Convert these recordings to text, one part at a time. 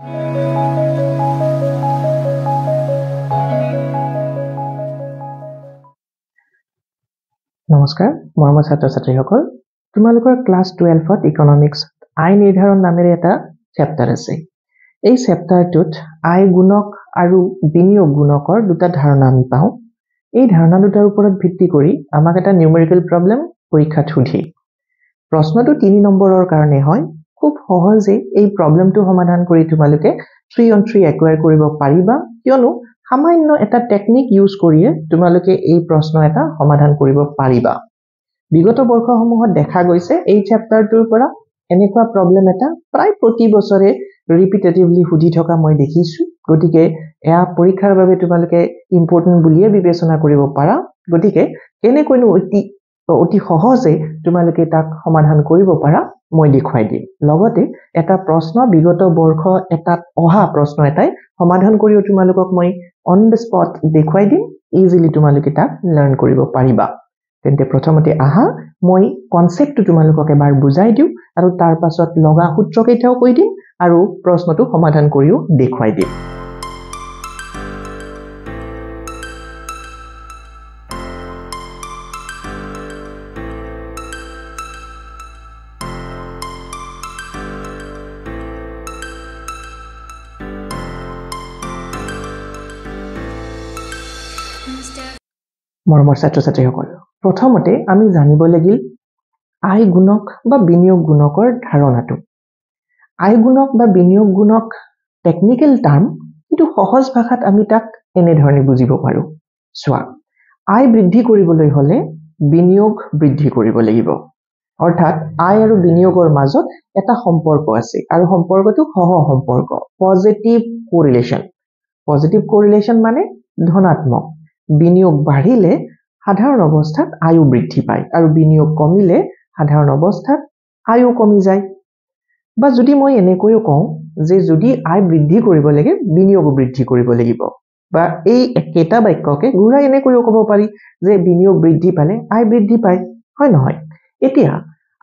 নমস্কাৰ মৰমৰ ছাত্ৰ ছাত্ৰীসকল তোমালোকৰ ক্লাছ 12ত ইকনমিক্স আই নিৰ্ধাৰণ নামেৰে এটা চেপ্টাৰ আছে এই চেপ্টাৰটোত আই গুণক আৰু বিনিয়োগ গুণকৰ দুটা ধাৰণা আমি পাওঁ এই ধাৰণা দুটাৰ ওপৰত ভিত্তি কৰি আমাক এটা নিউমেৰিকেল প্ৰবলেম পৰীক্ষাত সুধি প্ৰশ্নটো 3 নম্বৰৰ কাৰণে হয় খুব সহজে এই প্ৰবলেমটো সমাধান কৰি তোমালোকে 3 on 3 একুৱায়াৰ কৰিব পাৰিবা কিয়নো সামান্য এটা টেকনিক ইউজ কৰিয়ে তোমালোকে এই প্ৰশ্ন এটা সমাধান কৰিব পাৰিবা বিগত বৰ্ষসমূহত দেখা গৈছে এই চেপ্টাৰটোৰ পৰা এনেকুৱা প্ৰবলেম এটা প্ৰায় প্ৰতি বছৰে ৰিপিটেটিভলি সুধি থকা মই দেখিছো গতিকে এয়া পৰীক্ষাৰ বাবে তোমালোকে ইম্পৰ্টেন্ট বুলিয়ে বিবেচনা কৰিব পাৰা গতিকে কেনেকৈনো অতি সহজে তোমালোকে তাক সমাধান কৰিব পাৰা মই দেখুৱাই দিম লগতে এটা প্ৰশ্ন বিগত বৰ্ষ এটাত অহা প্ৰশ্ন এটাই সমাধান কৰিও তোমালোকক মই অন দ্য স্পট দেখুৱাই দিম ইজিলি তোমালোকে তাক লাৰ্ণ কৰিব পাৰিবা তেন্তে প্ৰথমতে আহা মই কনসেপ্টটো তোমালোকক এবাৰ বুজাই দিও আৰু তাৰ পাছত লগা সূত্ৰ কেইটাও কৈ দিম আৰু প্ৰশ্নটো সমাধান কৰিও দেখুৱাই দিম মৰমৰ ছাত্ৰ ছাত্ৰীসকল প্ৰথমতে আমি জানিব লাগিল আই গুণক বা বিনিয়োগ গুণকৰ ধাৰণাটো আই গুণক বা বিনিয়োগ গুণক টেকনিক্যাল টাৰ্ম কিন্তু সহজ ভাষাত আমি তাক এনে ধৰণে বুজিব পাৰো সোৱা আই বৃদ্ধি কৰিবলৈ হলে বিনিয়োগ বৃদ্ধি কৰিব লাগিব অৰ্থাৎ আই আৰু বিনিয়োগৰ মাজত এটা সম্পৰ্ক আছে আৰু সম্পৰ্কটো সহ সম্পৰ্ক পজিটিভ কোৰিলেচন মানে ধনাত্মক বিনিয়োগ বাঢ়িলে সাধাৰণ অৱস্থাত আয়ু বৃদ্ধি পায় আৰু বিনিয়োগ কমিলে সাধাৰণ অৱস্থাত আয়ু কমি যায় বা যদি মই এনেকৈও কওঁ যে যদি আয় বৃদ্ধি কৰিব লাগে বিনিয়োগ বৃদ্ধি কৰিব লাগিব বা এই একেটা বাক্যকে ঘূৰাই এনেকৈও ক'ব পাৰি যে বিনিয়োগ বৃদ্ধি পালে আয় বৃদ্ধি পায় হয় নহয় এতিয়া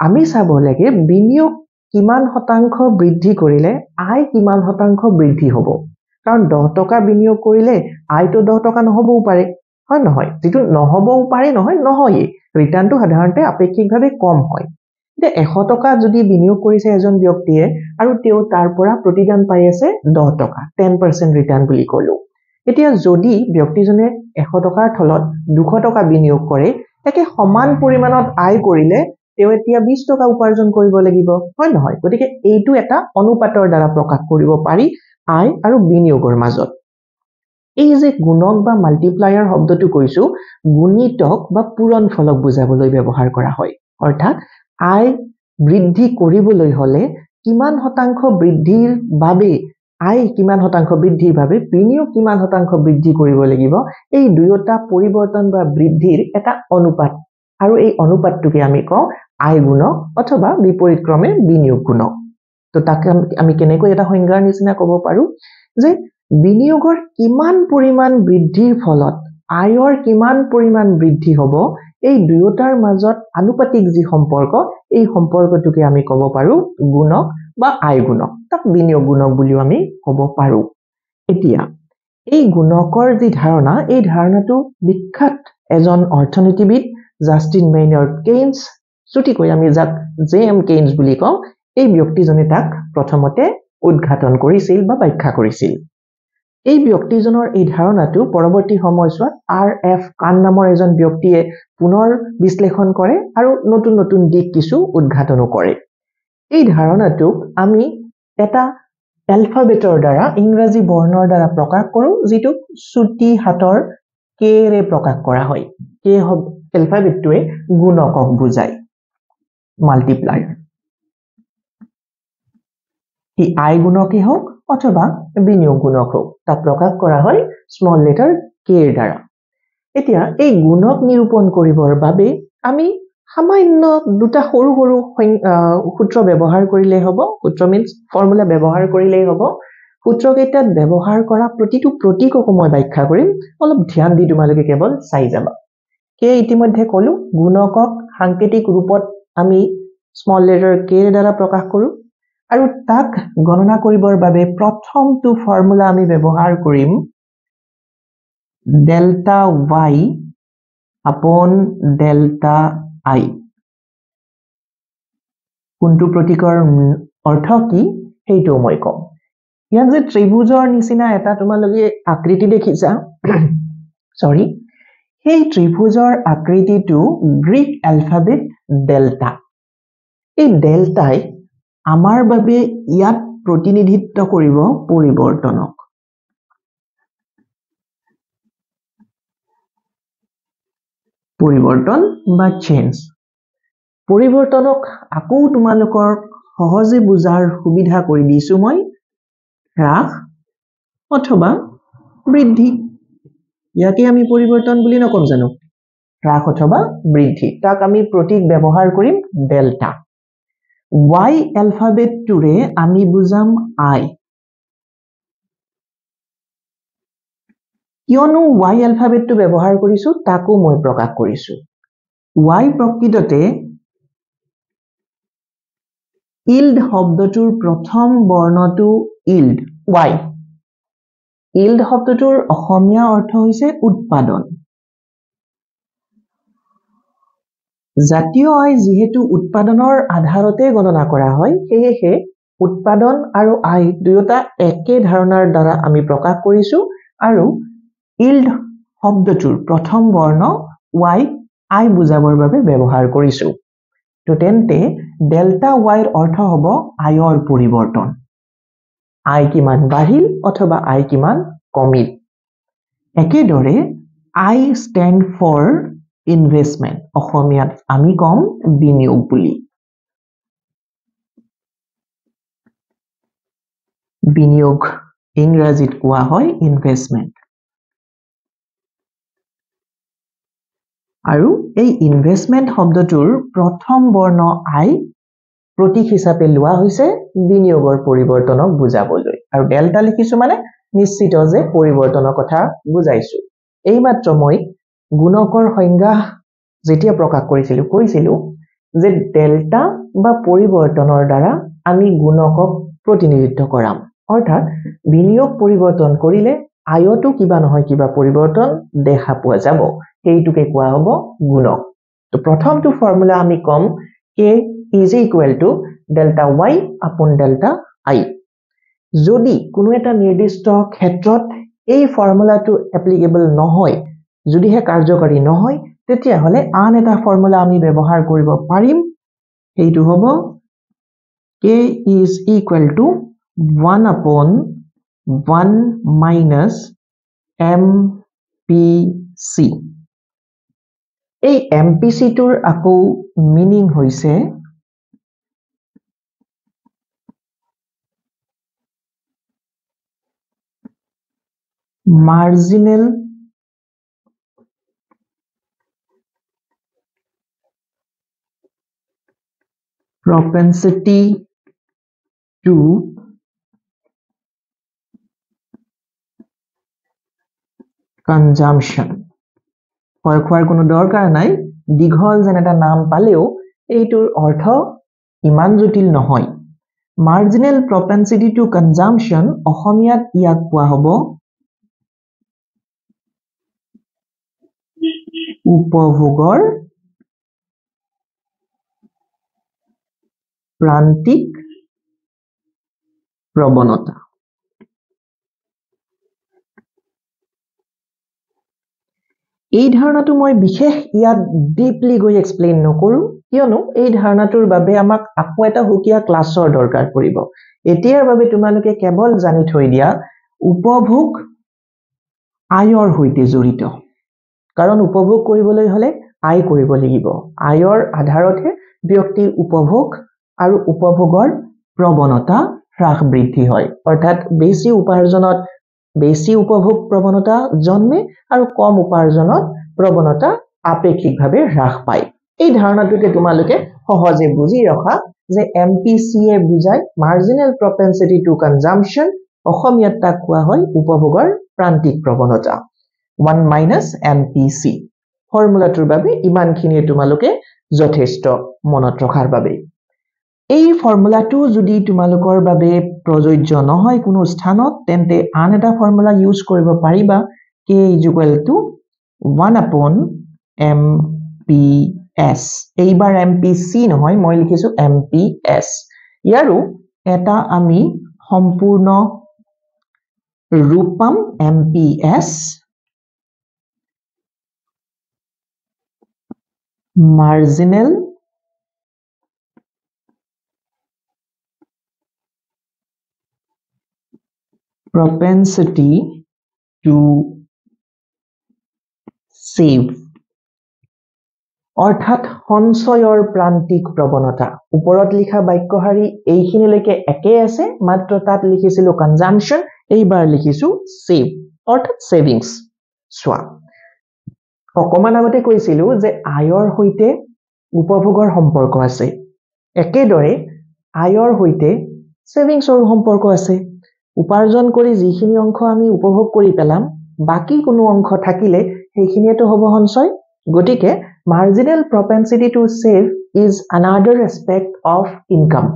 আমি চাব লাগে বিনিয়োগ কিমান শতাংশ বৃদ্ধি কৰিলে আয় কিমান শতাংশ বৃদ্ধি হ'ব কাৰণ 10 টকা বিনিয়োগ কৰিলে আয়টো 10 টকা নহবও পাৰে হয় নহয় যেটো নহবও পাৰে নহয়ে ৰিটাৰ্ণটো সাধাৰণতে আপেক্ষিকভাৱে কম হয় যে 100 টকা যদি বিনিয়োগ কৰিছে এজন ব্যক্তিয়ে আৰু তেওঁ তাৰ পৰা প্ৰতিদান পাই আছে 10 টকা 10% ৰিটাৰ্ণ বুলি কলো এতিয়া যদি ব্যক্তিজনে 100 টকাৰ থলত 200 টকা বিনিয়োগ কৰে একে সমান পৰিমাণত আয় কৰিলে তেওঁ এতিয়া 20 টকা উপাৰ্জন কৰিব লাগিব হয় নহয় গতিকে এইটো এটা অনুপাতৰ দ্বাৰা প্ৰকাশ কৰিব পাৰি আয় আৰু বিনিয়োগৰ মাজত এই যে গুণক বা মাল্টিপ্লায়াৰ শব্দটো কৈছো গুণিতক বা পূৰণ ফলক বুজাবলৈ ব্যৱহাৰ কৰা হয় অৰ্থাৎ আয় বৃদ্ধি কৰিবলৈ হলে কিমান শতাংশ বৃদ্ধিৰ বাবে আয় কিমান শতাংশ বৃদ্ধিৰ বাবে বিনিয়োগ কিমান শতাংশ বৃদ্ধি কৰিব লাগিব এই দুয়োটা পৰিৱৰ্তন বা বৃদ্ধিৰ এটা অনুপাত আৰু এই অনুপাতটোকে আমি কওঁ আয় গুণক অথবা বিপৰীতক্ৰমে বিনিয়োগ গুণক তো তাক আমি কেনেকৈ এটা সংজ্ঞাৰ নিচিনা ক'ব পাৰো যে বিনিয়োগৰ কিমান পৰিমাণ বৃদ্ধিৰ ফলত আয়ৰ কিমান পৰিমাণ বৃদ্ধি হ'ব এই দুয়োটাৰ মাজত আনুপাতিক যি সম্পৰ্ক এই সম্পৰ্কটোকে আমি ক'ব পাৰো গুণক বা আয় গুণক তাক বিনিয়োগ গুণক বুলিও আমি ক'ব পাৰো এতিয়া এই গুণকৰ যি ধাৰণা এই ধাৰণাটো বিখ্যাত এজন অৰ্থনীতিবিদ জাষ্টিন মেইনাৰ্ড কেইনছ ছুটিকৈ আমি যাক জেএম কেইনছ বুলি কওঁ এই ব্যক্তিজনে তাক প্ৰথমতে উদ্ঘাটন কৰিছিল বা ব্যাখ্যা কৰিছিল এই ব্যক্তিজনৰ এই ধাৰণাটো পৰৱৰ্তী সময়ছোৱাত আৰএফ কান নামৰ এজন ব্যক্তিয়ে পুনৰ বিশ্লেষণ কৰে আৰু নতুন নতুন দিশ কিছু উদ্ঘাটন কৰে এই ধাৰণাটোক আমি এটা এলফাবেটৰ দ্বাৰা ইংৰাজী বৰ্ণৰ দ্বাৰা প্ৰকাশ কৰো যেটো চুটি হাতৰ কে ৰে প্ৰকাশ কৰা হয় কে এলফাবেটটোৱে গুণকক বুজায় মাল্টিপ্লায়াৰ ই আই গুণকই হোক অথবা বিনিয়োগ গুণক হোক তাক প্ৰকাশ কৰা হয় স্মল লেটাৰ কে ৰ দ্বাৰা এতিয়া এই গুণক নিৰূপণ কৰিবৰ বাবে আমি সামান্য দুটা সৰু সৰু সূত্ৰ ব্যৱহাৰ কৰিলে হ'ব সূত্ৰ মিন্স ফৰ্মুলা ব্যৱহাৰ কৰিলে হ'ব সূত্ৰকেইটাত ব্যৱহাৰ কৰা প্ৰতিটো প্ৰতীকক মই ব্যাখ্যা কৰিম অলপ ধ্যান দি তোমালোকে কেৱল চাই যাবা কে ইতিমধ্যে কলো গুণকক সাংকেতিক ৰূপত আমি স্মল লেটাৰ কে ৰ দ্বাৰা প্ৰকাশ কৰো আৰু তাক গণনা কৰিবৰ বাবে প্ৰথমটো ফৰ্মুলা আমি ব্যৱহাৰ কৰিম delta y upon delta i কোনটো প্ৰতীকৰ অৰ্থ কি সেইটো মই কম ইয়াত যে ত্ৰিভুজৰ নিচিনা এটা তোমালোকে আকৃতি দেখিছা সৰি সেই ত্ৰিভুজৰ আকৃতিটো গ্ৰীক এলফাবেট ডেল্টা এই ডেল্টাই আমাৰ বাবে ইয়াত প্ৰতিনিধিত্ব কৰিব পৰিৱৰ্তনক পৰিৱৰ্তন বা চেঞ্জ পৰিৱৰ্তনক আকৌ তোমালোকৰ সহজে বুজাৰ সুবিধা কৰি দিছো মই হ্ৰাস অথবা বৃদ্ধি ইয়াকে আমি পৰিৱৰ্তন বুলি নকম জানো হ্ৰাস অথবা বৃদ্ধি তাক আমি প্ৰতীক ব্যৱহাৰ কৰিম ডেল্টা y এলফাবেটটোৰে আমি বুজাম i কিয়নো y এলফাবেটটো ব্যৱহাৰ কৰিছো তাকো মই প্ৰকাশ কৰিছো y প্ৰকৃততে ইল্ড শব্দটোৰ প্ৰথম বৰ্ণটো ইল্ড y ইল্ড শব্দটোৰ অসমীয়া অৰ্থ হৈছে উৎপাদন জাতীয় আয় যেহেতু উৎপাদনৰ আধাৰতে গণনা কৰা হয় সেয়েহে উৎপাদন আৰু আয় দুয়োটা একে ধাৰণাৰ দ্বাৰা আমি প্ৰকাশ কৰিছো আৰু ইল্ড শব্দটোৰ প্ৰথম বৰ্ণ y i বুজাবৰ বাবে ব্যৱহাৰ কৰিছো তো তেন্তে ডেল্টা y ৰ অৰ্থ হ'ব আয়ৰ পৰিৱৰ্তন আয় কিমান বাঢ়িল অথবা আয় কিমান কমিল একেদৰে I stand for investment অসমীয়াত আমি কম বিনিয়োগ বুলি বিনিয়োগ ইংৰাজীত কোৱা হয় ইনভেষ্টমেন্ট আৰু এই ইনভেষ্টমেন্ট শব্দটোৰ প্ৰথম বৰ্ণ I প্ৰতীক হিচাপে লোৱা হৈছে বিনিয়োগৰ পৰিৱৰ্তনক বুজাবলৈ আৰু ডেল্টা লিখিছো মানে নিশ্চিত যে পৰিৱৰ্তনৰ কথা বুজাইছো এইমাত্ৰ মই গুণকৰ সংজ্ঞা যেতিয়া প্ৰকাশ কৰিছিলো কৈছিলো যে ডেল্টা বা পৰিৱৰ্তনৰ দ্বাৰা আমি গুণকক প্ৰতিনিধিত্ব কৰাম অৰ্থাৎ বিনিয়োগ পৰিৱৰ্তন কৰিলে আয়তো কিবা নহয় কিবা পৰিৱৰ্তন দেখা পোৱা যাব সেইটোকে কোৱা হ'ব গুণক তো প্ৰথমটো ফৰ্মুলা আমি কম k is equal to delta y upon delta i যদি কোনো এটা নিৰ্দিষ্ট ক্ষেত্ৰত এই ফৰ্মুলাটো এপ্লিকেবল নহয় যদিহে কাৰ্যকৰী নহয় তেতিয়া হলে আন এটা ফৰ্মুলা আমি ব্যৱহাৰ কৰিব পাৰিম সেইটো হ'ব k is equal to 1 upon 1 minus mpc এই mpc টোৰ আকৌ মিনিং হৈছে marginal propensity to consumption খোৱাৰ কোনো দৰকাৰ নাই দীঘল যেন এটা নাম পালেও এইটোৰ অৰ্থ ইমান জটিল নহয় marginal propensity to consumption অসমীয়াত ইয়াক কোৱা হ'ব উপভোগৰ প্ৰান্তিক প্ৰৱণতা এই ধাৰণাটো মই বিশেষ ইয়াত ডিপলি গৈ এক্সপ্লেইন নকৰো কিয়নো এই ধাৰণাটোৰ বাবে আমাক আকৌ এটা হুকিয়া ক্লাছৰ দৰকাৰ পৰিব এতিয়াৰ বাবে তোমালোকে কেৱল জানি থৈ দিয়া উপভোগ আয়ৰ হৈতে জড়িত কাৰণ উপভোগ কৰিবলৈ হলে আয় কৰিব লাগিব আয়ৰ আধাৰতে ব্যক্তিৰ উপভোগ আৰু উপভোগৰ প্ৰৱণতা হ্ৰাস বৃদ্ধি হয় অৰ্থাৎ বেছি উপাৰ্জনত বেছি উপভোগ প্ৰৱণতা জন্মে আৰু কম উপাৰ্জনত প্ৰৱণতা আপেক্ষিকভাৱে হ্ৰাস পায় এই ধাৰণাটোকে তোমালোকে সহজে বুজি ৰখা যে MPC এ বুজায় marginal propensity to consumption অসমীয়াত তাক কোৱা হয় উপভোগৰ প্ৰান্তিক প্ৰৱণতা 1 minus MPC ফৰ্মুলাটোৰ বাবে ইমানখিনিয়ে তোমালোকে যথেষ্ট মনত ৰখাৰ বাবে এই ফৰ্মুলাটো যদি তোমালোকৰ বাবে প্ৰযোজ্য নহয় কোনো স্থানত তেন্তে আন এটা ফৰ্মুলা ইউজ কৰিব পাৰিবা k = 1/mps এইবাৰ mpc নহয় মই লিখিছো mps ইয়াৰো এটা আমি সম্পূৰ্ণ ৰূপ পাম mps marginal propensity to save অৰ্থাৎ সঞ্চয়ৰ প্ৰান্তিক প্ৰৱণতা ওপৰত লিখা বাক্যশাৰী এইখিনিলৈকে একে আছে মাত্ৰ তাত লিখিছিলো কনজাম্পশন এইবাৰ লিখিছো সেভ অৰ্থাৎ সেভিংস সোৱা অকমান আগতে কৈছিলো যে আয়ৰ হৈতে উপভোগৰ সম্পৰ্ক আছে একেদৰে আয়ৰ হৈতে সেভিংসৰ সম্পৰ্ক আছে উপাৰ্জন কৰি যিখিনি অংশ আমি উপভোগ কৰি পেলাম বাকি কোনো অংশ থাকিলে সেইখিনিটো হ'ব সঞ্চয় গতিকে marginal propensity to save is another aspect of income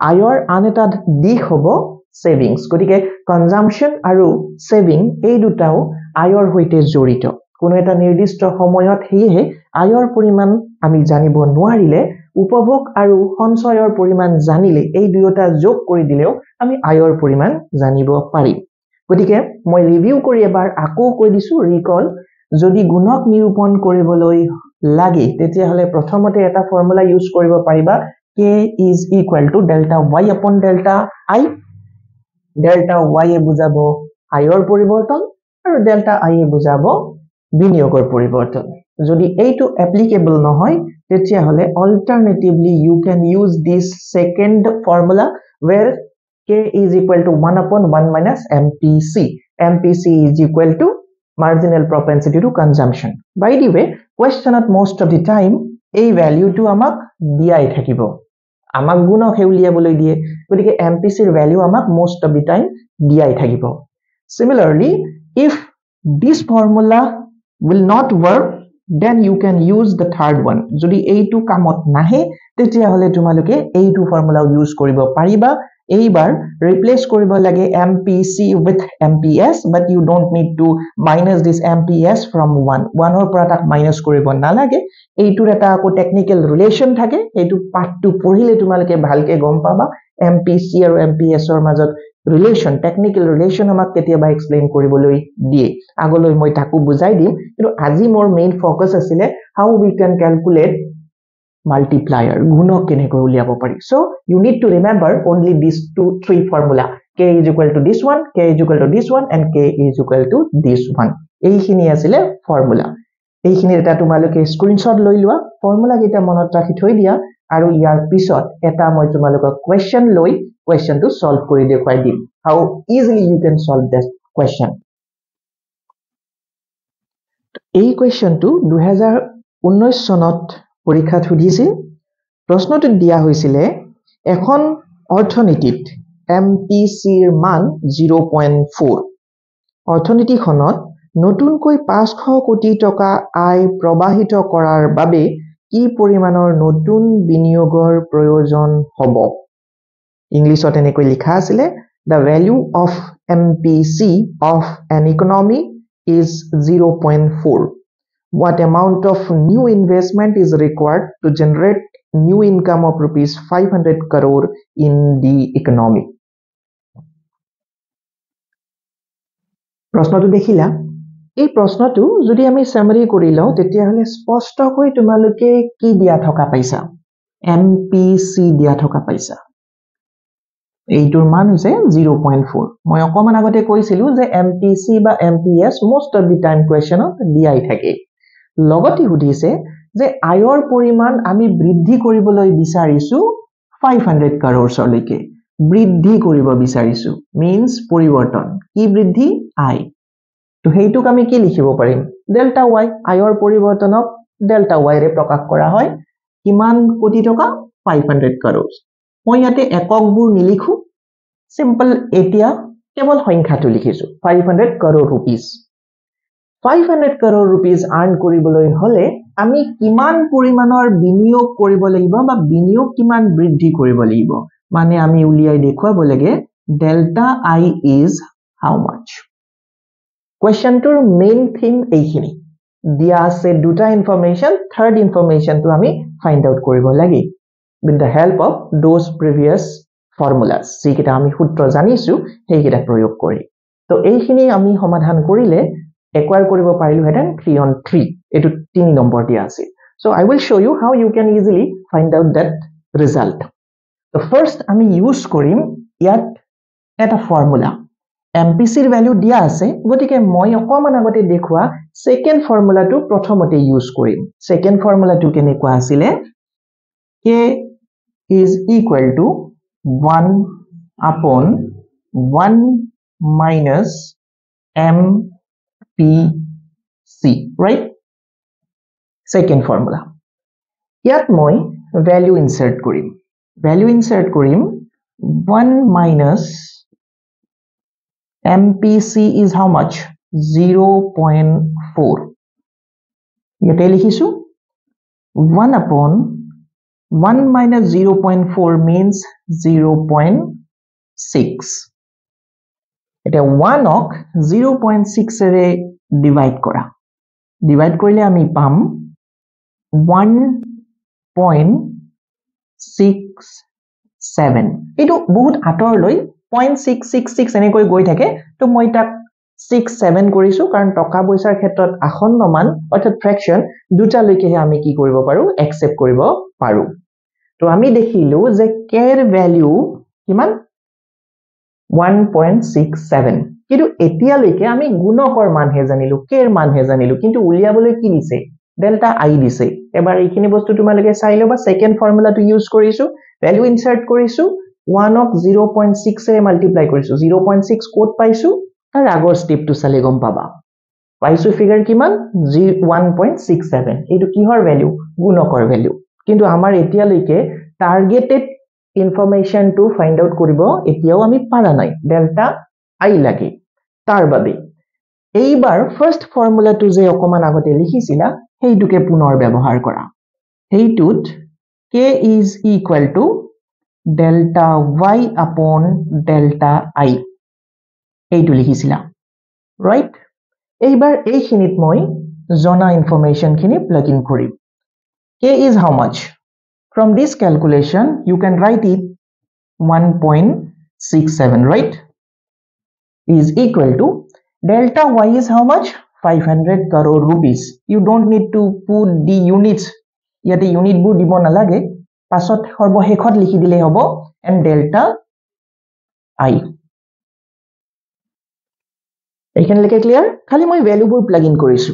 আয়ৰ আন এটা দিশ হ'ব savings গতিকে consumption আৰু saving এই দুটাও আয়ৰ হৈতে জড়িত কোনো এটা নিৰ্দিষ্ট সময়ত হেহে আয়ৰ পৰিমাণ আমি জানিব নোৱাৰিলে উপভোগ আৰু সঞ্চয়ৰ পৰিমাণ জানিলে এই দুয়োটা যোগ কৰি দিলেও আমি আয়ৰ পৰিমাণ জানিব পাৰি গতিকে মই ৰিভিউ কৰি এবাৰ আকৌ কৈ দিছো ৰিকল যদি গুণক নিৰূপণ কৰিবলৈ লাগে তেতিয়া হলে প্ৰথমতে এটা ফৰ্মুলা ইউজ কৰিব পাৰিবা k = delta y upon delta I delta y এ বুজাব আয়ৰ পৰিৱৰ্তন আৰু delta I এ বুজাব বিনিয়োগৰ পৰিৱৰ্তন যদি এইটো এপ্লিকেবল নহয় তেতিয়া হলে alternatively you can use this second formula where k = 1/1 minus mpc mpc = marginal propensity to consumption by the way question at most of the time এই value to আমাক দিয়াই থাকিব আমাক গুণক হেউলিয়াবলৈ দিয়ে গতিকে mpc ৰ value আমাক most of the time দিয়াই থাকিব similarly if this formula will not work then you can use the third one যদি এইটো কামত নাহে তেতিয়া হলে তোমালোকে এইটো ফৰ্মুলা ইউজ কৰিব পাৰিবা এইবাৰ ৰিপ্লেস কৰিব লাগে mpc with mps but you don't need to minus this mps from 1 or পৰা তাক মাইনাস কৰিব নালাগে এইটোৰ এটা আকো টেকনিক্যাল ৰিলেশন থাকে এইটো পাঠটো পঢ়িলে তোমালোকে ভালকে গম পাবা mpc আৰু mps ৰ মাজত ৰিলেশন টেকনিক্যাল ৰিলেশন আমাক কেতিয়াবা এক্সপ্লেইন কৰিবলৈ দিয়ে আগলৈ মই তাকো বুজাই দিম কিন্তু আজি মোৰ মেইন ফোকাস আছিল how we can calculate multiplier গুণক কেনেকৈ উলিয়াব পাৰি so you need to remember only these 3 formula k = this one k = this one and k = this one এইখিনি আছিল ফৰ্মুলা এইখিনি এটা তোমালোকে স্ক্ৰিনশ্বট লৈ লোৱা ফৰ্মুলা কেইটা মনত ৰাখি থৈ দিয়া আৰু ইয়াৰ পিছত এটা মই তোমালোকক কোৱেশ্চন লৈ কোৱেশ্চনটো সলভ কৰি দেখুৱাই দিম how easily you can solve this question এই কোৱেশ্চনটো 2019 চনত পৰীক্ষাত সুধিছিল প্ৰশ্নটো দিয়া হৈছিল এখন অৰ্থনীতিত MPC ৰ মান 0.4 অৰ্থনীতিখনত নতুনকৈ 500 কোটি টকা আয় প্ৰবাহিত কৰাৰ বাবে কি পৰিমাণৰ নতুন বিনিয়োগৰ প্ৰয়োজন হ'ব ইংলিছত এনেকৈ লিখা আছিল the value of MPC of an economy is 0.4 what amount of new investment is required to generate new income of rupees 500 crore in the economy প্ৰশ্নটো দেখিলা এই প্ৰশ্নটো যদি আমি সামাৰি কৰি লও তেতিয়া হলে স্পষ্টকৈ তোমালোকে কি দিয়া থকা পাইছা MPC দিয়া থকা পাইছা এইটোৰ মান হৈছে 0.4 মই অকমান আগতে কৈছিলো যে MPC বা MPS most of the time questionত দিয়াই থাকে লগতে সুধিছে যে আয়ৰ পৰিমাণ আমি বৃদ্ধি কৰিবলৈ বিচাৰিছো 500 crores লৈকে বৃদ্ধি কৰিব বিচাৰিছো means পৰিৱৰ্তন কি বৃদ্ধি আয় তো হেইটোক আমি কি লিখিব পাৰিম ডেল্টা y আয়ৰ পৰিৱৰ্তনক ডেল্টা y ৰে প্ৰকাশ কৰা হয় কিমান কোটি টকা 500 crores মই ইয়াতে এককবোৰ নিলিখো সিম্পল এতিয়া কেৱল সংখ্যাটো লিখিছো 500 crore rupees 500 crore rupees earn কৰিবলৈ হলে আমি কিমান পৰিমাণৰ বিনিয়োগ কৰিব লাগিব বা বিনিয়োগ কিমান বৃদ্ধি কৰিব লাগিব মানে আমি উলিয়াই দেখুৱাব লাগে delta I is how much কোৱেশ্চনটোৰ মেইন থিম এইখিনি দিয়া আছে দুটা ইনফৰমেশন থাৰ্ড ইনফৰমেশনটো আমি ফাইন্ড আউট কৰিব লাগে with the help of those previous formulas যিকেইটা আমি সূত্ৰ জানিছো সেইকেইটা প্ৰয়োগ কৰি তো এইখিনি আমি সমাধান কৰিলে acquire কৰিব পাৰিলো হেতেন 3 on 3 এটো 3 নম্বৰ দিয়া আছে so I will show you how you can easily find out that result so first আমি ইউজ কৰিম ইয়াত এটা ফৰ্মুলা MPC ৰ ভ্যালু দিয়া আছে গতিকে মই অকমান আগতে দেখুৱা সেকেন্ড ফৰ্মুলাটো প্ৰথমতে ইউজ কৰিম সেকেন্ড ফৰ্মুলাটো কেনেকুৱা আছিল K is equal to 1 upon 1 minus MPC, right? Second formula. Yat moi value insert korim. Value insert korim 1 minus MPC is how much? 0.4. Yate likhisu 1 upon 1 minus 0.4 means 0.6. Eta 1 ok 0.6 ere divide kora. Divide korile ami pam 1.67. Etu bahut ator loi 0.666 ene koi goi thake to moi tak 67 কৰিছো কাৰণ টকা পইচাৰ ক্ষেত্ৰত আসন্ন মান অৰ্থাৎ ফ্ৰেকশন দুটা লৈকে আমি কি কৰিব পাৰো একসেপ্ট কৰিব পাৰো তো আমি দেখিলো যে k এৰ ভ্যালু কিমান 1.67 কিন্তু এতিয়া লৈকে আমি গুণকৰ মান হে জানিলো k এর মান হে জানিলো কিন্তু উলিয়াবলৈ কি দিছে ডেল্টা i দিছে এবাৰ এইখিনি বস্তু তোমালকে চাই লবা সেকেন্ড ফৰ্মুলাটো ইউজ কৰিছো ভ্যালু ইনসাৰ্ট কৰিছো 1 অক 0.6 এৰে মাল্টিপ্লাই কৰিছো 0.6 কোড পাইছো তাৰ আগৰ স্টেপটো চালে গম পাবা পাইছো ফিগাৰ কিমান 1.67 এইটো কিহৰ ভ্যালু গুণকৰ ভ্যালু কিন্তু আমাৰ এতিয়া লৈকে targeted information to find out কৰিব এতিয়াও আমি পাৰা নাই ডেল্টা আই লাগে তাৰ বাবে এইবাৰ ফাৰ্স্ট ফৰ্মুলাটো যে অকমান আগতে লিখিছিলা হেইটুকে পুনৰ ব্যৱহাৰ কৰা হেইটুত k is equal to delta y upon delta I এইটো লিখিছিলা right এইবাৰ এইখিনিত মই জনা ইনফৰমেশন খিনি প্লাগ ইন কৰিম k is how much from this calculation you can write it 1.67 right is equal to delta y is how much 500 crore rupees you don't need to put the units yate unit bu dibo na lage pasot সর্বশেষত লিখি দিলে হ'ব and delta I এইখানে লেকে clear খালি মই ভ্যালুবোৰ plug in কৰিছো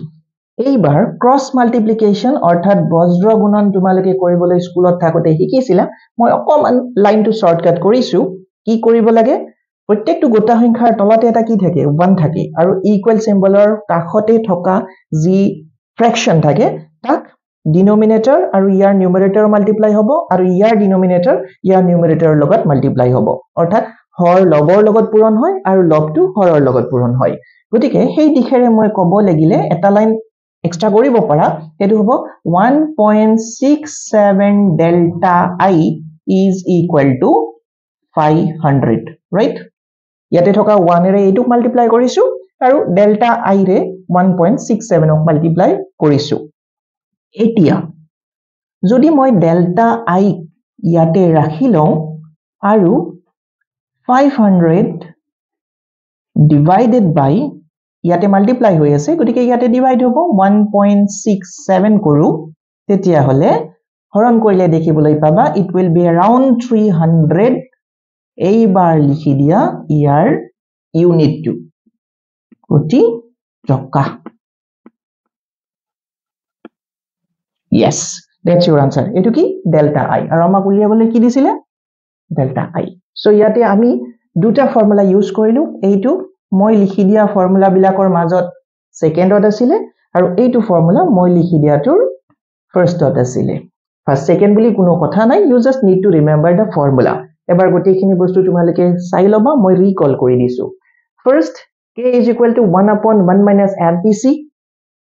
এইবাৰ cross multiplication অৰ্থাৎ বজ্ৰ গুণন তোমালকে কৰিবলৈ স্কুলত থাকতে শিকিছিলা মই অকমান লাইনটো শৰ্টকাট কৰিছো কি কৰিব লাগে প্ৰত্যেকটো গোটা সংখ্যাৰ তলতে এটা কি থাকে 1 থাকে আৰু ইকুৱেল সিম্বলৰ কাখতে থকা যি ফ্ৰেকশন থাকে তাক ডিনোমিনেটৰ আৰু ইয়াৰ নিউমাৰেটৰ মাল্টিপ্লাই হ'ব আৰু ইয়াৰ ডিনোমিনেটৰ ইয়াৰ নিউমাৰেটৰৰ লগত মাল্টিপ্লাই হ'ব অৰ্থাৎ হৰ লগৰ লগত পূৰণ হয় আৰু লবটো হৰৰ লগত পূৰণ হয় গতিকে সেই দিখেৰে মই ক'ব লাগিলে এটা লাইন এক্সট্ৰা কৰিব পাৰা এটো হ'ব 1.67 delta I is equal to 500 right ইয়াতে থকা 1 এৰে এইটো মাল্টিপ্লাই কৰিছো আৰু delta I ৰে 1.67 ক মাল্টিপ্লাই কৰিছো এতিয়া যদি মই delta I ইয়াতে ৰাখি লওঁ আৰু 500 divided by ইয়াতে মাল্টিপ্লাই হৈ আছে গতিকে ইয়াতে ডিভাইড হ'ব 1.67 কৰো তেতিয়া হলে হৰণ কৰিলে দেখিবলৈ পাবা it will be around 300 এইবাৰ লিখি দিয়া ইয়াৰ ইউনিটটো কোটি টকা yes that's your answer এটো কি delta I আৰু আমাক উলিয়াবলৈ কি দিছিলে delta I so ইয়াতে আমি দুটা ফৰ্মুলা ইউজ কৰিলো এইটো মই লিখি দিয়া ফৰ্মুলা বিলাকৰ মাজত সেকেন্ডত আছিলে আৰু এইটো ফৰ্মুলা মই লিখি দিয়াটোৰ ফাৰ্ষ্টত আছিলে ফাৰ্ষ্ট সেকেন্ড বুলি কোনো কথা নাই you just need to remember the formula এবাৰ গোটেইখিনি বস্তু তোমালকে চাই লবা মই ৰিকল কৰি দিছো first k is equal to 1 upon 1 minus MPC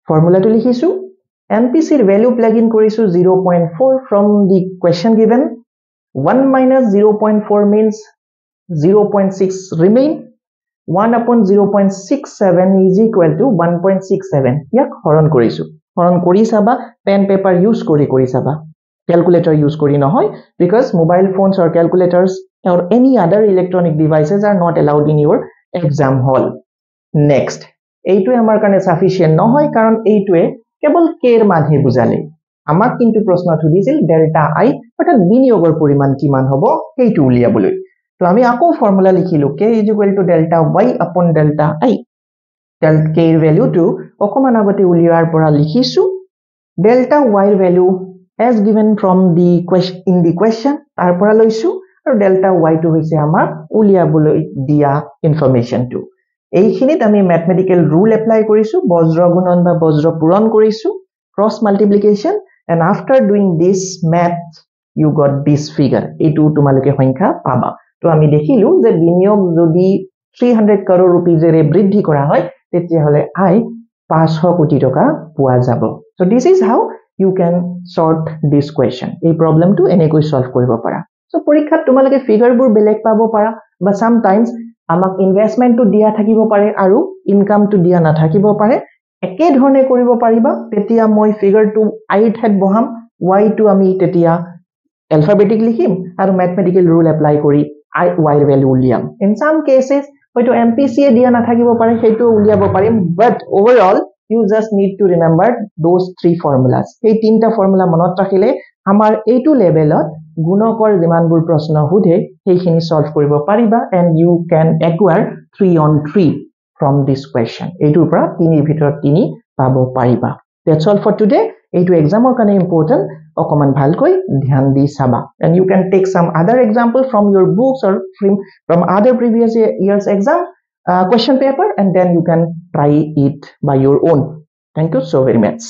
ফৰ্মুলাটো লিখিছো MPC value plug in korisu 0.4 from the question given. 1 minus 0.4 means 0.6 remain. 1 upon 0.67 is equal to 1.67. Yak horon korisu. Horon kori saba, pen paper use kori saba. Calculator use kori nohoy because mobile phones or calculators or any other electronic devices are not allowed in your exam hall. Next, এইটোৱে আমাৰ কাৰণে sufficient নহয় কাৰণ এইটোৱে কেৱল k এৰ মান হে বুজালে আমাক কিন্তু প্ৰশ্ন সুধিছিল ডেল্টা i অৰ্থাৎ বিনিয়োগৰ পৰিমাণ কিমান হ'ব সেইটো উলিয়াবলৈ তো আমি আকৌ ফৰ্মুলা লিখিলো k = delta y upon delta i delta k এর ভ্যালুটো অকমান আগতে উলিয়াৰ পৰা লিখিছো delta y এৰ value as given from the question in the question তাৰ পৰা লৈছো আৰু delta y টো হৈছে আমাৰ উলিয়াবলৈ দিয়া ইনফৰমেশন টো এইখিনিত আমি ম্যাথমেটিক্যাল ৰুল এপ্লাই কৰিছো বজ্ৰ গুণন বা বজ্ৰ পূৰণ কৰিছো cross multiplication and after doing this math you got this figure এইটো তোমালোকে সংখ্যা পাবা তো আমি দেখিলো যে বিনিয়োগ যদি 300 crore rupees এৰে বৃদ্ধি কৰা হয় তেতিয়া হলে আই 500 কোটি টকা পোৱা যাব so this is how you can sort this question এই প্ৰবলেমটো এনেকৈ সলভ কৰিব পাৰা so পৰীক্ষাত তোমালোকে ফিগাৰবোৰ বেলেগ পাব পাৰা বা sometimes আমাক ইনভেষ্টমেন্ট টু দিয়া থাকিব পাৰে আৰু ইনকাম টু দিয়া নাথাকিব পাৰে একে ধৰণে কৰিব পাৰিবা তেতিয়া মই ফিগাৰ টু i ঠাইত বহাম y টু আমি তেতিয়া alphabetic লিখিম আৰু mathematical rule apply কৰি i y এর ভ্যালু উলিয়াম in some cases হয়তো MPC এ দিয়া নাথাকিব পাৰে সেইটো উলিয়াব পাৰিম but overall you just need to remember those three formulas এই তিনটা ফর্মুলা মনত ৰাখিলে আমাৰ এইটো লেভেলত গুণকৰ যিমানবোৰ প্ৰশ্ন হুধে সেইখিনি সলভ কৰিব পাৰিবা and you can acquire 3 on 3 from this question এইটোৰ পৰা 3 এৰ ভিতৰত 3 পাব পাৰিবা that's all for today এইটো এক্সামৰ কাৰণে ইম্পৰ্টেন্ট অকমান ভালকৈ ধ্যান দি চাবা and you can take some other example from your books or from other previous years exam question paper and then you can try it by your own thank you so very much